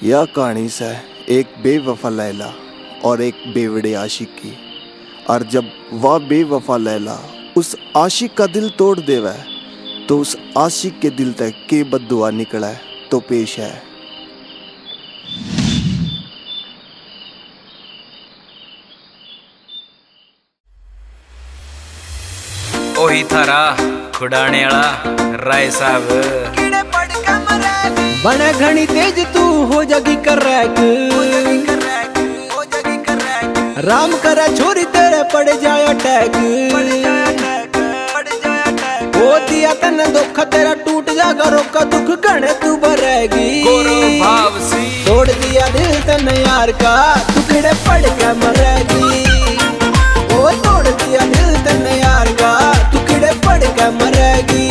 यह कहानी से एक बेवफा लैला और एक बेवड़े आशिक की। और जब वह बेवफा लैला उस आशिक का दिल तोड़ देवे तो उस आशिक के दिल तक के बद्दुआ निकला तो पेश है। ओही थारा खुडाने वाला राय साहब बने घनी तेज तू हो जगी कर राम करा छोरी तेरे पड़ जाए अटैक वो दिया तन दुख तेरा टूट जागा रोका दुख गणे तू भरेगी तोड़ दिया दिल तन यार का तू किड़े पड़ के मरेगी। वो तोड़ दिया दिल तन यार का तू किड़े पड़ के मरेगी।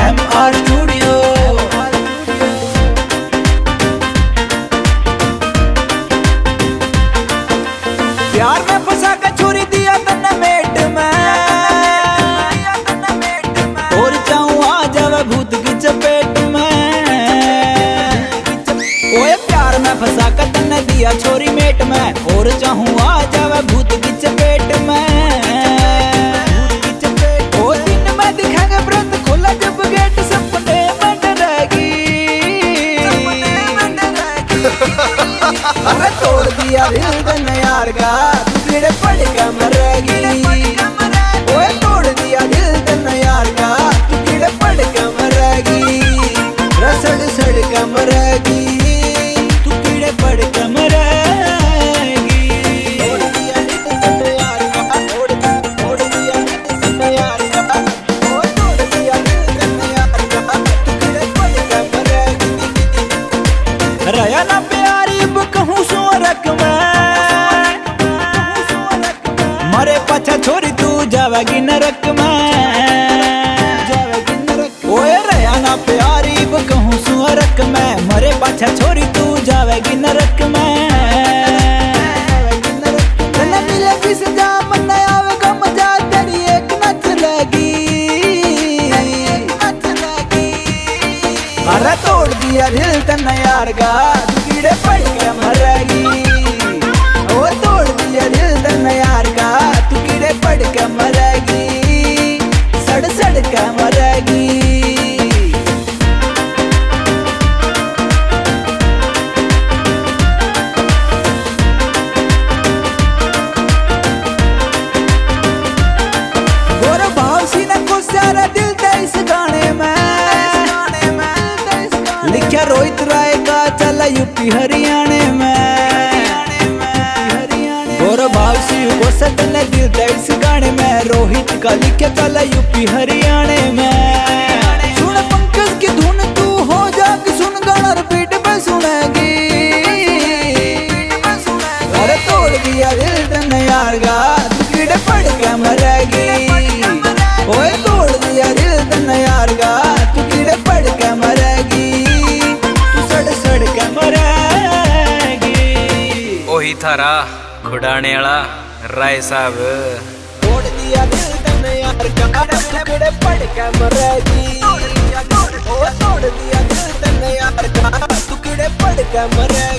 MR स्टूडियो प्यार में फंसा के छोरी दिया तन्ने मेट में और जाऊं आ जावे भूत की चपेट में। ओए प्यार में फंसा के तन्ने दिया छोरी मेट में और चाहूं आ जावे भूत की चपेट में। ओ दिन में दिखाएंगे व्रत खोला जब गेट सपने में डरेगी। अरे तोड़ दिया दिल तन्ने यार का तू किड़े पड़ के मरेगी। ओए तोड़ दिया दिल तन्ने यार का तू किड़े पड़ के मरेगी। रसड़ सड़ के मरेगी तू किड़े पड़ के मरेगी। तोड़ दिया दिल तन्ने यार का तोड़ दिया दिल तन्ने यार का ओ तोड़ दिया दिल तन्ने यार का तू किड़े पड़ के मरेगी। रया ना प्यारी कहूँ सो रख मरे पाछा छोरी तू जावेगी नरक में। ओए रया ना प्यारी कहूँ सो रख में मरे पाछा छोरी तू जावेगी नरक में। तन्ने मिलेगी सजा मन आवेगा मजा तेरी एक न चलेगी। अरे तोड़ दिया दिल तन्ने यार का तू कीड़े पड़ के मरेगी। ओ तोड़ दिया दिल तन्ने यार का तू कीड़े पड़ के मरेगी। सड़ सड़ के मरेगी। गोर भाव सी ने को सारा दिल दे इस गाने में लिखा रोहित राय का चला यूपी हरियाणे में। और भावसी को सटने दिल दे इस गाने में रोहित का लिखा चला यूपी हरियाणे में। सुन पंकज की धुन तू हो जाके सुन गाना रिपीट पे सुनेगी। अरे तोड़ दिया दिल तन्ने यार का तू कीड़े पड़ के मरेगी। ओए तोड़ दिया दिल तन्ने यार का तू कीड़े पड़ के मरेगी। ओही थारा खुडाने वाला राय साहब तोड़ दिया दिल तन्ने यार का तू किड़े पड़ के मरेगी। तोड़ दिया दिल तन्ने यार का तू किड़े पड़ के मरेगी।